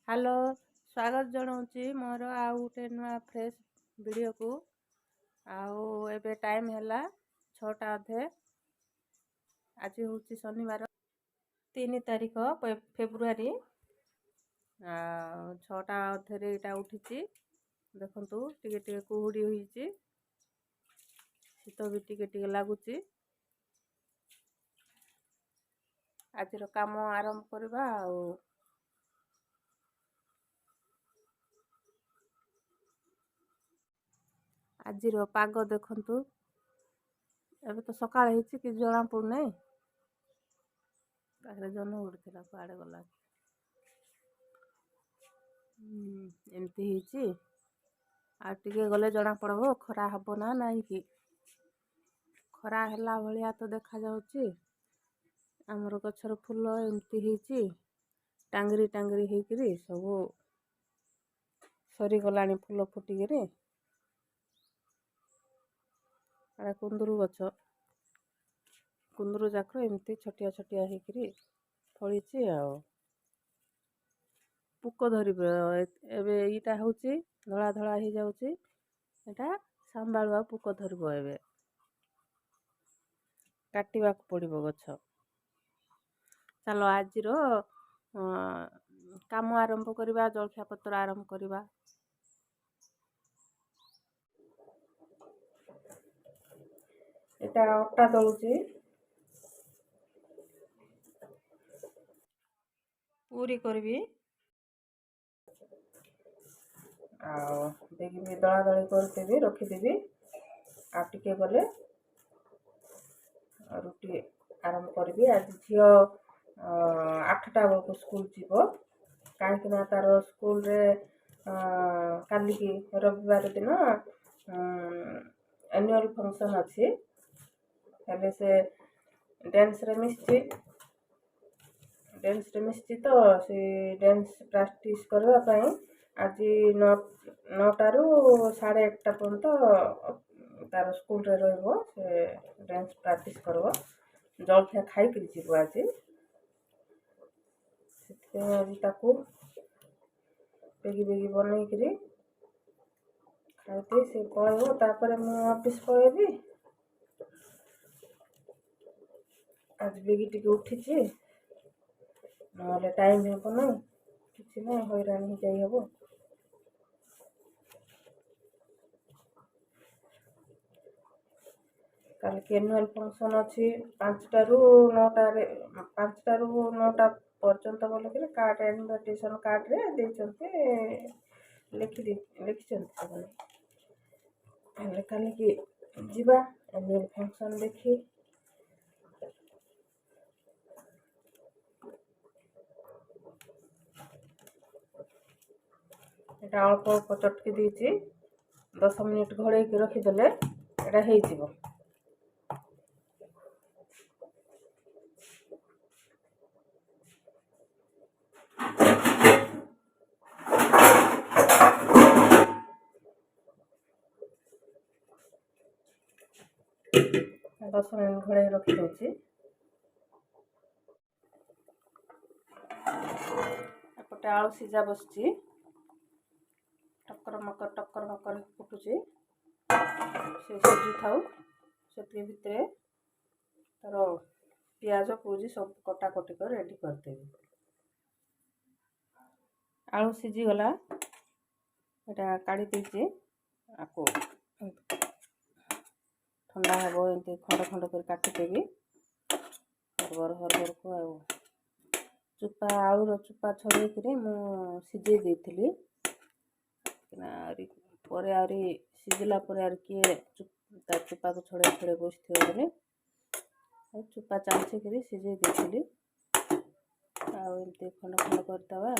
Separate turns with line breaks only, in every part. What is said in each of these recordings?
Hello स्वागत जनाऊँची मोर आउ गोटे नुआ फ्रेश वीडियो को आउ एबे टाइम हैला 6टा अधे। आज हूँ शनिवार 3 तारिख फेब्रुआरी 6टा अधे इटा उठी देखु टिके कुहुड़ी होईची शीत भी टिके लगुच। आज काम आरंभ करवा आज पाग देखु एबे तो सकाळ ହେଇଛି कि जଣା पड़ना पाखे जन उड़ता कुआड़े गला एमती ହେଇଛି आ टिके गले जना पड़बो खरा हबो ना नहीं कि खरा हैला भलिया तो देखा जाउची। आमर गछर फूल एमती ହେଇଛି टांगरी टांगरी ହେଇकरी सब सरी गलानी फूल फुटिकरी आड़ा कुंदरू गछ कुंदरू जाक एमती छटिया छटिया ହେଇकरी फलिची आउ पुक धरिब एबे इटा होची धड़ा धड़ा ही जाउची एटा संभाळवा पुक धरिब एबे काटिबा पड़िबो गछ। चलो आज काम आरंभ करवा जलखिया पत्र आरंभ करवा। एटा अटा दलुची पूरी करबी देखिए दला दली करदेवी रखीदेवी आ टिके गले रुटी आरंभ करी। आज झील 8टा बेलू स्कूल जीव कहीं तार स्कूल रे काली की रविवार दिन एनुअल फंक्शन अच्छी हेले से डांस रे मिसची तो से डांस प्रैक्टिस करबा आज 9टारू 1:30 पर्यंत तार स्कूल रे रहिबो से डांस प्रैक्टिस करबो जलखिया खाई कर जीव। आज आज ताकू बेगी बेगी बनई करी खाइते से पळेबो तापर मु ऑफिस पळेबी। आज बेगी टिके उठीची नले टाइम हेबो नै किछि नै हैरान हो जाई हेबो। कल के एनुअल फंक्शन अच्छी 5टारू 9 पर्यंत बोल कि कार्ड इनविटेशन कार्ड रे लिखिं कल की जीवा एनुअल फंक्शन देखी। एटा अल्प अल्प चटकी दीची 10 मिनिट घोड़े की रखीदेले एटा हो जीवो। 10 मिनिट घोड़े रखी दूची। एपटे आलू सीझा बसची टक्कर मकर फुटुची से सीझी थाउ से भितर तार पियाज पूजी सब कटा कटी कर रेडी करदेवी। आलू सीझी गला एटा काढ़ी देची आपको ठंडा हेबो एमती खंड खंड कर काटिदेवी हरबर को आउ चुपा आलूर चुपा छड़े करी मु सीझे देइथिली पर आरी सीझला पर आर किए तार चुपा को छड़े छड़े बसथियो बोले चुपा चांची करी सीझे देइथिली आउ एमती खंड खंड करदबा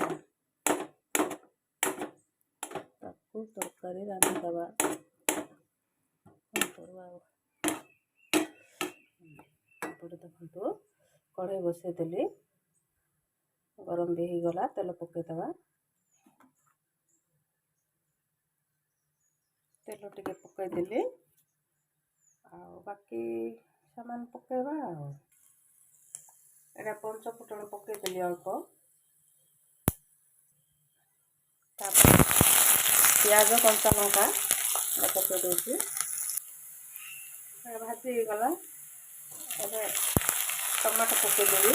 ताकू तरकारी रांधिदबा देखो कढ़ई बसई देली गरम भी हो गला तेल पकईदबा तेल टिके पकईदेली बाकी सामान पकईबा एटा पंच फुटण पकईदेली अल्प ତାପରେ ପିଆଜ କଞ୍ଚା ଲଙ୍କା ପକାଇ ଦେଉଛି। ଭାଜି ହେଇଗଲା। ଏବେ ଟମାଟୋ ପକାଇଦେବି।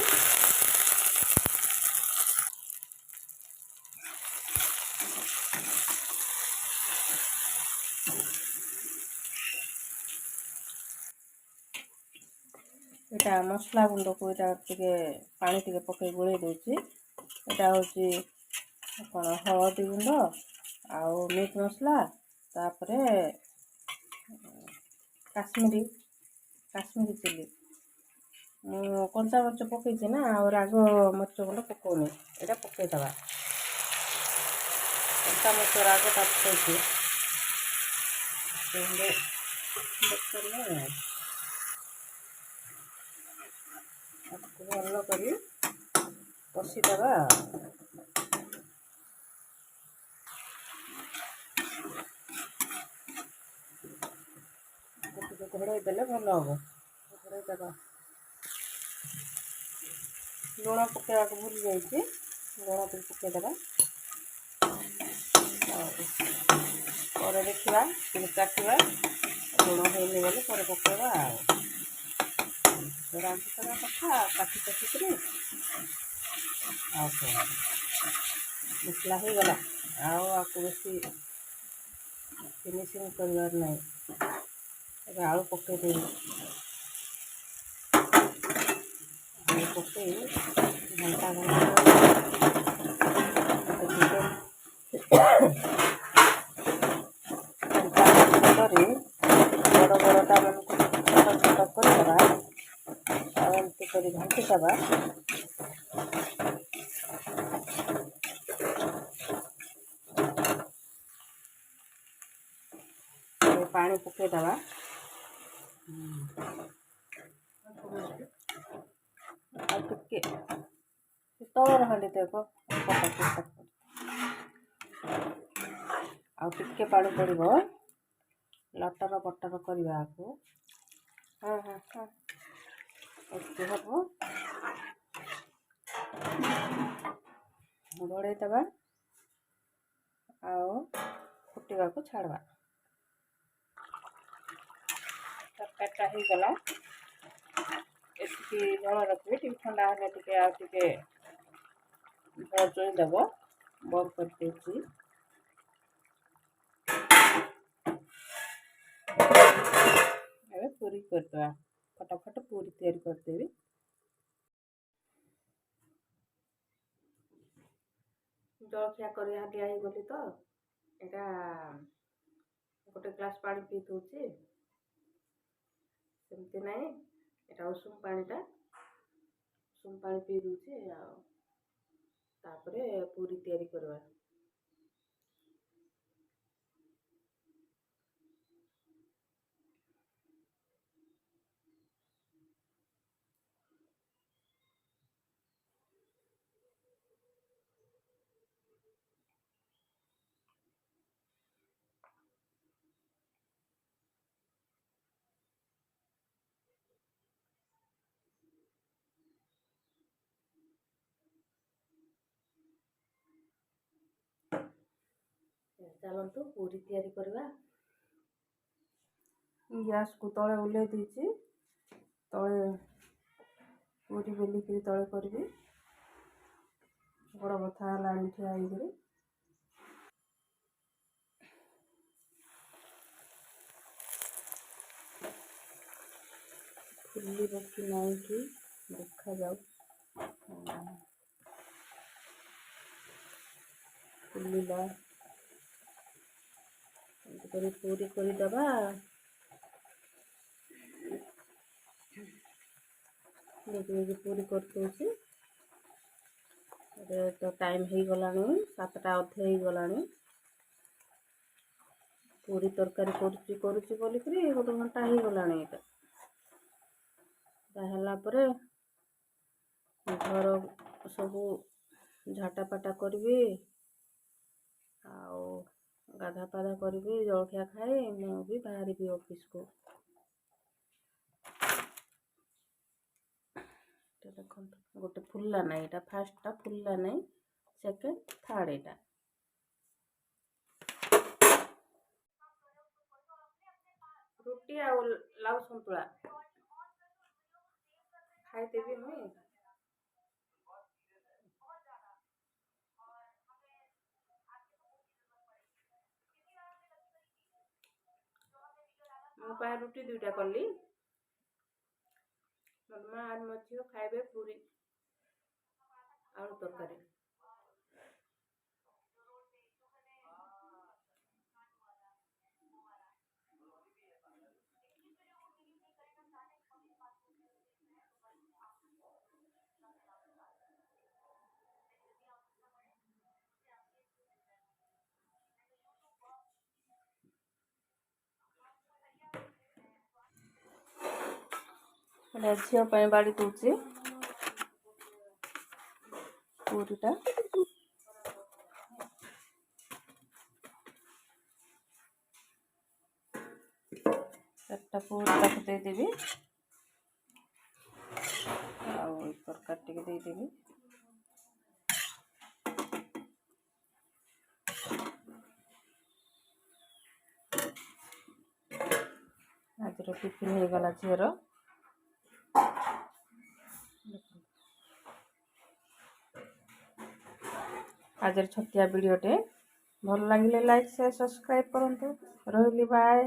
ଏଇଟା ମସଲା ଗୁଣ୍ଡକୁ ଏଇଟା ଟିକେ ପାଣି ଟିକେ ପକାଇ ଗୋଳେଇ ଦେଉଛି। ଏଇଟା ହେଉଛି କ'ଣ ହଳଦୀ ଗୁଣ୍ଡ ଆଉ ମିଟ୍ ମସଲା, ତାପରେ କାଶ୍ମୀରୀ ଚିଲି। ମୁଁ କଞ୍ଚା ମରିଚ ପକାଇଛି ନା, ଆଉ ରାଗ ମରିଚ ଗୁଣ୍ଡ ପକାଉନି। ଏଇଟା ପକାଇଦେବା। କଞ୍ଚା ମରିଚ ରାଗଟା ପକାଇଛି। ଭଲ କରି କଷିଦେବା। ଟିକେ ଘୋଡ଼ାଇ ଦେଲେ ଭଲ ହେବ। ଘୋଡ଼ାଇ ଦେବା। ଲୁଣ ପକାଇବାକୁ ଭୁଲି ଯାଇଛି। ଲୁଣ ଟିକେ ପକାଇଦେବା। ପରେ ଦେଖିବା, ଟିକେ ଚାଖିବା। ଲୁଣ ହେଇନି ବୋଲି ପରେ ପକାଇବା। ଆଉ ରାନ୍ଧିଥିବା କଥା କାଟିକିରି ଆଉ ମସଲା ହେଇଗଲା। ଆଉ ଆକୁ ବେଶୀ ଫିନିସିଂ କରିବାର ନାହିଁ। ଏବେ ଆଳୁ ପକାଇଦେବି। ଆଳୁ ପକାଇ କରି ବଡ଼ ବଡ଼ଟା ମାନଙ୍କୁ ଛୋଟ ଛୋଟ କରିଦେବା। ଆଉ ଏମିତି କରି ଘାଣ୍ଟିଦେବା। ପାଣି ପକାଇଦେବା। ଆଉ ଟିକେ ତଳର ହାଣ୍ଡି ଦେବ। ଆଉ ଟିକେ ପାଣି ପଡ଼ିବ। ଲଟର ବଟର କରିବାକୁ। ଏମିତି ହେବ। ଘୋଡ଼େଇ ଦେବା ଆଉ ଫୁଟିବାକୁ ଛାଡ଼ିବା। ତରକାରୀଟା ହେଇଗଲା। ଏତିକି ଜଳ ରଖିବି। ଟିକେ ଥଣ୍ଡା ହେଲେ ଟିକେ ଆଉ ଟିକେ ଝୋଳ ଚୋଇଦେବ। ବନ୍ଦ କରିଦେଇଛି। ଏବେ ପୁରୀ କରିଦେବା। ଫଟାଫଟ ପୁରୀ ତିଆରି କରିଦେବି। ଜଳଖିଆ କରି ହାଲିଆ ହେଇଗଲି ତ ଏଇଟା ଗୋଟେ ଗ୍ଲାସ୍ ପାଣି ପିଇ ଦେଉଛି। ସେମିତି ନାହିଁ, ଏଇଟା ଉଷୁମ ପାଣିଟା। ଉଷୁମ ପାଣି ପିଇ ଦେଉଛି। ଆଉ ତାପରେ ପୁରୀ ତିଆରି କରିବା। ଚାଲନ୍ତୁ ପୁରୀ ତିଆରି କରିବା। ଗ୍ୟାସକୁ ତଳେ ଓହ୍ଲେଇ ଦେଇଛି। ତଳେ ପୁରୀ ବେଲିକିରି ତଳେ କରିବି। ଗୋଡ଼ ବଥା ହେଲାଣି ଠିଆ ହେଇକିରି। ଫୁଲିବ କି ନାହିଁ କି ଦେଖାଯାଉ। ଫୁଲିଲା। ଏମିତି କରି ପୁରୀ କରିଦେବା। ଦେଖି ପୁରୀ କରିଦେଉଛି। ଏବେ ତ ଟାଇମ୍ ହେଇଗଲାଣି 7ଟା ଅଧେ ହେଇଗଲାଣି। ପୁରୀ ତରକାରୀ କରୁଛି ବୋଲିକିରି 1 ଘଣ୍ଟା ହେଇଗଲାଣି। ଏଇଟା ହେଲା ପରେ ଘର ସବୁ ଝାଟାପାଟା କରିବି। ଆଉ ଗାଧା ପାଧା କରିବି। ଜଳଖିଆ ଖାଇ ମୁଁ ବି ବାହାରିବି ଅଫିସ୍କୁ। ଦେଖନ୍ତୁ ଗୋଟେ ଫୁଲିଲା ନାହିଁ। ଏଇଟା ଫାର୍ଷ୍ଟଟା ଫୁଲିଲା ନାହିଁ। ସେକେଣ୍ଡ ଥାର୍ଡ଼ ଏଇଟା ରୁଟି ଆଉ ଲାଉ ସନ୍ତୁଳା ଖାଇଦେବି ମୁଇଁ। ମୋ ପାଇଁ ରୁଟି 2ଟା କଲି। ମାମା ଆଉ ମୋ ଝିଅ ଖାଇବେ ପୁରୀ ଆଳୁ ତରକାରୀ। ଝିଅ ପାଇଁ ବାଡ଼ି ଦଉଛି ପୁରୀଟା। ଚାରିଟା ପୁରୀ ତାକୁ ଦେଇଦେବି ଆଉ ତରକାରୀ ଟିକେ ଦେଇଦେବି। ଆଜିର ଟିଫିନ୍ ହେଇଗଲା ଝିଅର। ଆଜିର ଛୋଟିଆ ଭିଡ଼ିଓଟେ ଭଲ ଲାଗିଲେ ଲାଇକ୍ ସେୟାର ସବସ୍କ୍ରାଇବ୍ କରନ୍ତୁ। ରହିଲି, ବାଏ।